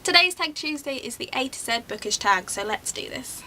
Today's Tag Tuesday is the A to Z Bookish tag, so let's do this.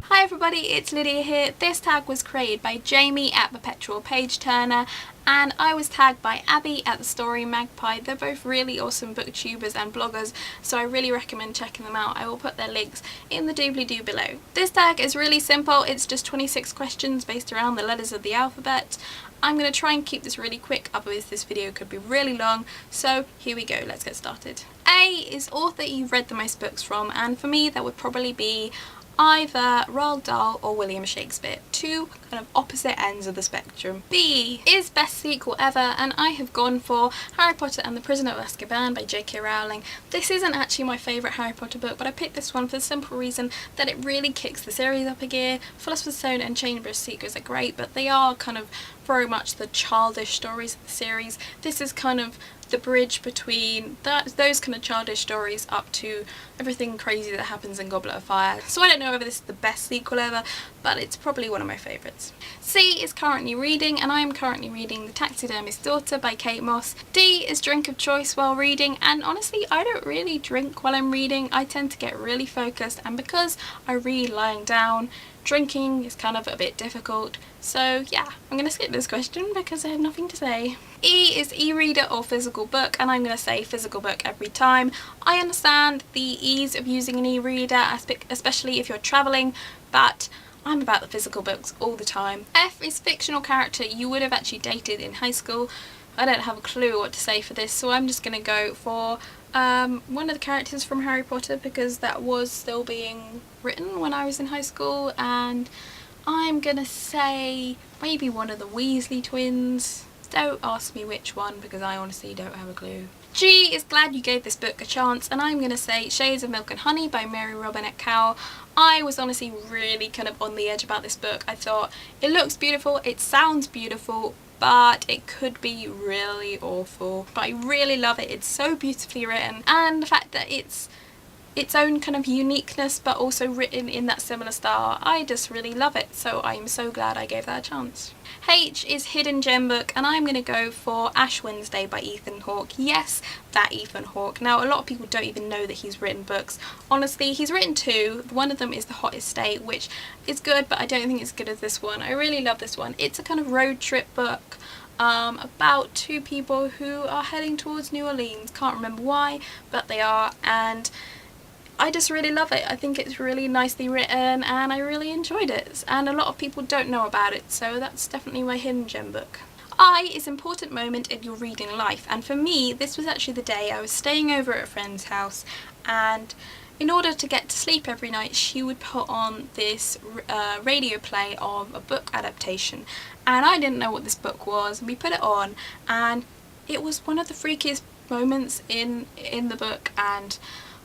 Hi everybody, it's Lydia here. This tag was created by Jamie at Perpetual Page Turner, and I was tagged by Abby at The Story Magpie. They're both really awesome booktubers and bloggers, so I really recommend checking them out. I will put their links in the doobly-doo below. This tag is really simple. It's just 26 questions based around the letters of the alphabet. I'm going to try and keep this really quick, otherwise this video could be really long, so here we go, let's get started. A is author you've read the most books from, and for me that would probably be either Roald Dahl or William Shakespeare, two kind of opposite ends of the spectrum. B is best sequel ever, and I have gone for Harry Potter and the Prisoner of Azkaban by J.K. Rowling. This isn't actually my favourite Harry Potter book, but I picked this one for the simple reason that it really kicks the series up a gear. Philosopher's Stone and Chamber of Secrets are great, but they are kind of very much the childish stories of the series. This is kind of the bridge between those kind of childish stories up to everything crazy that happens in Goblet of Fire. So I don't know whether this is the best sequel ever, but it's probably one of my favourites. C is currently reading, and I am currently reading The Taxidermist's Daughter by Kate Moss. D is drink of choice while reading, and honestly I don't really drink while I'm reading. I tend to get really focused, and because I read lying down, drinking is kind of a bit difficult, so yeah, I'm going to skip this question because I have nothing to say. E is e-reader or physical book, and I'm going to say physical book every time. I understand the ease of using an e-reader, especially if you're travelling, but I'm about the physical books all the time. F is fictional character you would have actually dated in high school. I don't have a clue what to say for this, so I'm just going to go for one of the characters from Harry Potter because that was still being written when I was in high school, and I'm gonna say maybe one of the Weasley twins. Don't ask me which one because I honestly don't have a clue. G is glad you gave this book a chance, and I'm gonna say Shades of Milk and Honey by Mary Robinette Kowal. I was honestly really kind of on the edge about this book. I thought it looks beautiful, it sounds beautiful, but it could be really awful. But I really love it. It's so beautifully written, and the fact that it's its own kind of uniqueness but also written in that similar style, I just really love it, so I'm so glad I gave that a chance. H is hidden gem book, and I'm going to go for Ash Wednesday by Ethan Hawke. Yes, that Ethan Hawke. Now a lot of people don't even know that he's written books. Honestly, he's written two. One of them is The Hottest State, which is good, but I don't think it's as good as this one. I really love this one. It's a kind of road trip book about two people who are heading towards New Orleans. Can't remember why, but they are, and I just really love it. I think it's really nicely written and I really enjoyed it, and a lot of people don't know about it, so that's definitely my hidden gem book. I is important moment in your reading life, and for me this was actually the day I was staying over at a friend's house, and in order to get to sleep every night she would put on this radio play of a book adaptation, and I didn't know what this book was, and we put it on and it was one of the freakiest moments in the book, and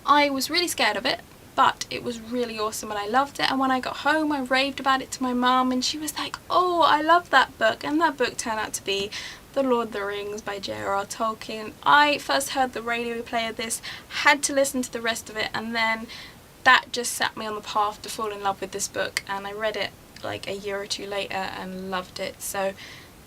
I was really scared of it, but it was really awesome and I loved it, and when I got home I raved about it to my mum and she was like, oh, I love that book, and that book turned out to be The Lord of the Rings by J.R.R. Tolkien. I first heard the radio play of this, had to listen to the rest of it, and then that just set me on the path to fall in love with this book, and I read it like a year or two later and loved it, so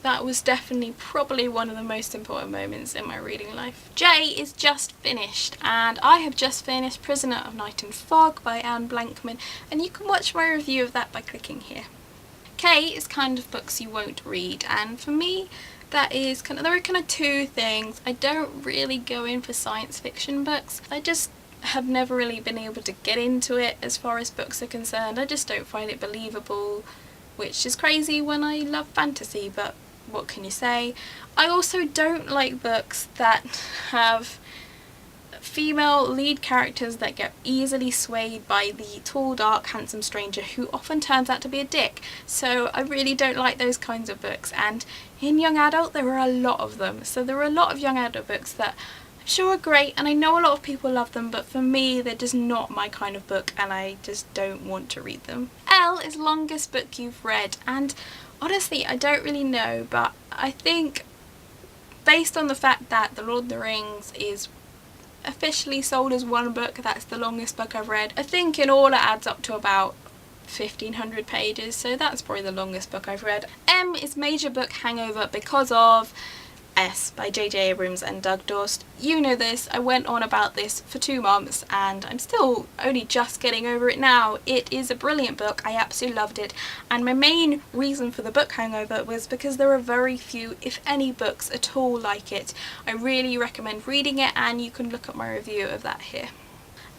that was definitely probably one of the most important moments in my reading life. J is just finished, and I have just finished Prisoner of Night and Fog by Anne Blankman, and you can watch my review of that by clicking here. K is kind of books you won't read, and for me that is there are kind of two things. I don't really go in for science fiction books. I just have never really been able to get into it as far as books are concerned. I just don't find it believable, which is crazy when I love fantasy, but what can you say? I also don't like books that have female lead characters that get easily swayed by the tall, dark, handsome stranger who often turns out to be a dick. So I really don't like those kinds of books, and in young adult there are a lot of them. So there are a lot of young adult books that I'm sure are great and I know a lot of people love them, but for me they're just not my kind of book and I just don't want to read them. L is longest book you've read, and honestly I don't really know, but I think based on the fact that The Lord of the Rings is officially sold as one book, that's the longest book I've read, I think in all it adds up to about 1500 pages, so that's probably the longest book I've read. M is major book hangover because of, S by J.J. Abrams and Doug Dorst. You know this, I went on about this for 2 months and I'm still only just getting over it now. It is a brilliant book, I absolutely loved it, and my main reason for the book hangover was because there are very few, if any, books at all like it. I really recommend reading it, and you can look at my review of that here.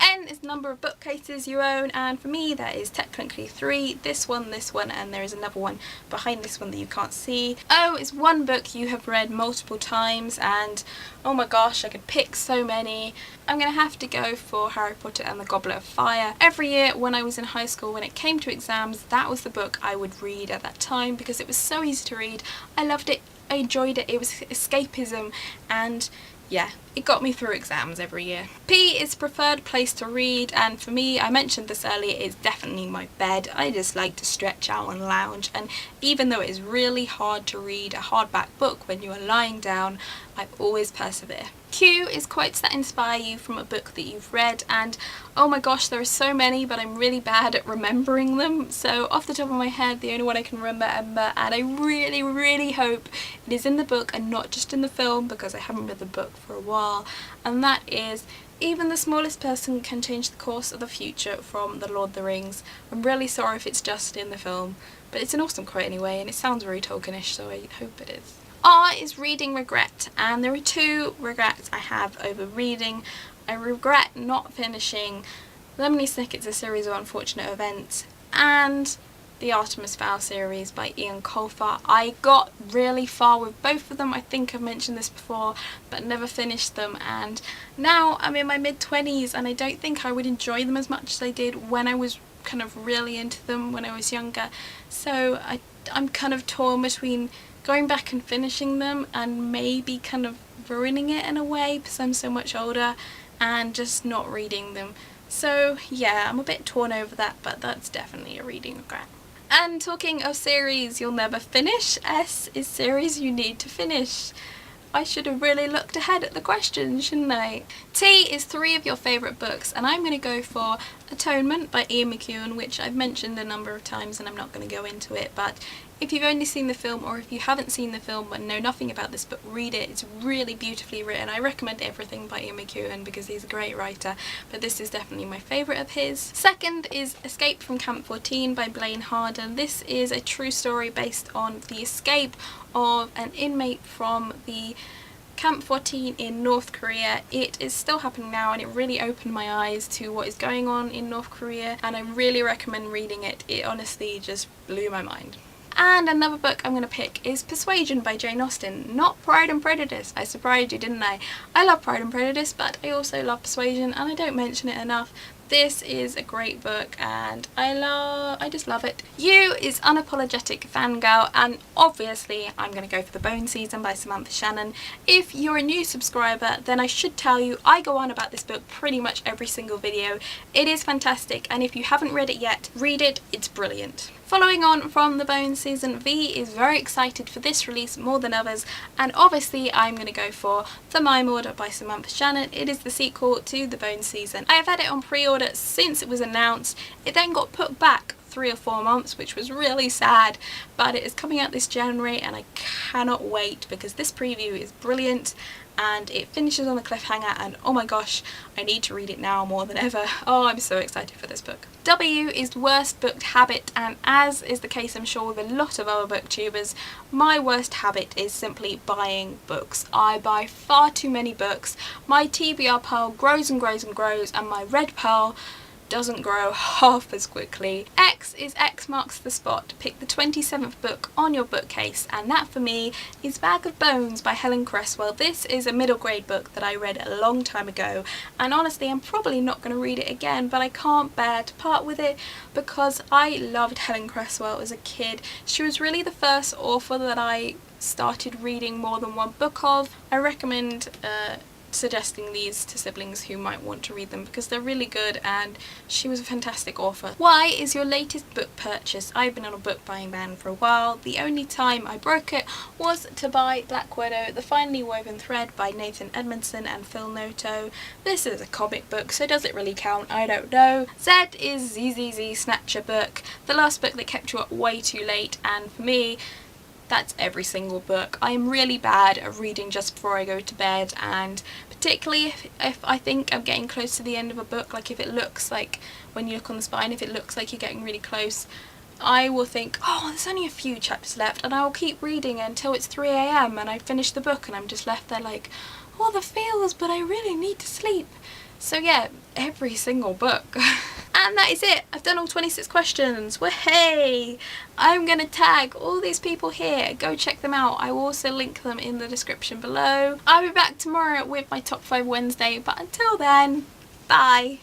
N is the number of bookcases you own, and for me that is technically 3. This one, and there is another one behind this one that you can't see. O is one book you have read multiple times, and oh my gosh, I could pick so many. I'm gonna have to go for Harry Potter and the Goblet of Fire. Every year when I was in high school, when it came to exams, that was the book I would read at that time because it was so easy to read. I loved it, I enjoyed it, it was escapism, and yeah, it got me through exams every year. P is preferred place to read, and for me, I mentioned this earlier, it's definitely my bed. I just like to stretch out and lounge, and even though it is really hard to read a hardback book when you are lying down, I always persevere. Q is quotes that inspire you from a book that you've read, and oh my gosh, there are so many, but I'm really bad at remembering them, so off the top of my head, the only one I can remember, and I really hope it is in the book and not just in the film because I haven't read the book for a while, and that is, even the smallest person can change the course of the future from The Lord of the Rings. I'm really sorry if it's just in the film, but it's an awesome quote anyway, and it sounds very Tolkienish, so I hope it is. R is reading regret, and there are 2 regrets I have over reading. I regret not finishing Lemony Snicket's A Series of Unfortunate Events and the Artemis Fowl series by Ian Colfer. I got really far with both of them, I think I've mentioned this before, but never finished them, and now I'm in my mid-20s and I don't think I would enjoy them as much as I did when I was kind of really into them when I was younger, so I'm kind of torn between going back and finishing them and maybe kind of ruining it in a way because I'm so much older, and just not reading them. So yeah, I'm a bit torn over that, but that's definitely a reading regret. And talking of series you'll never finish, S is series you need to finish. I should have really looked ahead at the question, shouldn't I? T is 3 of your favourite books, and I'm going to go for Atonement by Ian McEwan, which I've mentioned a number of times and I'm not going to go into it, but if you've only seen the film, or if you haven't seen the film but know nothing about this book, read it. It's really beautifully written. I recommend everything by Ian McEwan because he's a great writer, but this is definitely my favourite of his. Second is Escape from Camp 14 by Blaine Harden. This is a true story based on the escape of an inmate from the Camp 14 in North Korea. It is still happening now, and it really opened my eyes to what is going on in North Korea, and I really recommend reading it. It honestly just blew my mind. And another book I'm going to pick is Persuasion by Jane Austen, not Pride and Prejudice. I surprised you, didn't I? I love Pride and Prejudice, but I also love Persuasion, and I don't mention it enough. This is a great book and I just love it. U is Unapologetic Fangirl, and obviously I'm going to go for The Bone Season by Samantha Shannon. If you're a new subscriber, then I should tell you I go on about this book pretty much every single video. It is fantastic, and if you haven't read it yet, read it, it's brilliant. Following on from The Bone Season, V is very excited for this release more than others, and obviously I'm going to go for The Mime Order by Samantha Shannon. It is the sequel to The Bone Season. I have had it on pre-order since it was announced. It then got put back 3 or 4 months, which was really sad, but it is coming out this January and I cannot wait because this preview is brilliant and it finishes on a cliffhanger, and oh my gosh, I need to read it now more than ever. Oh, I'm so excited for this book. W is Worst Booked Habit, and as is the case I'm sure with a lot of other booktubers, my worst habit is simply buying books. I buy far too many books. My TBR pile grows and grows and grows, and my red pile doesn't grow half as quickly. X is X marks the spot. Pick the 27th book on your bookcase, and that for me is Bag of Bones by Helen Cresswell. This is a middle grade book that I read a long time ago, and honestly I'm probably not going to read it again, but I can't bear to part with it because I loved Helen Cresswell as a kid. She was really the first author that I started reading more than one book of. I recommend suggesting these to siblings who might want to read them because they're really good, and she was a fantastic author. Y is your latest book purchase. I've been on a book buying ban for a while. The only time I broke it was to buy Black Widow, The Finely Woven Thread by Nathan Edmondson and Phil Noto. This is a comic book, so does it really count? I don't know. Z is ZZZ Snatcher book, the last book that kept you up way too late, and for me, that's every single book. I am really bad at reading just before I go to bed, and particularly if I think I'm getting close to the end of a book, like if it looks like, when you look on the spine, if it looks like you're getting really close, I will think, oh, there's only a few chapters left, and I will keep reading until it's 3 AM and I finish the book and I'm just left there like, oh, the feels, but I really need to sleep. So yeah, every single book. And that is it. I've done all 26 questions. Wahey! I'm gonna tag all these people here. Go check them out. I will also link them in the description below. I'll be back tomorrow with my top 5 Wednesday, but until then, bye!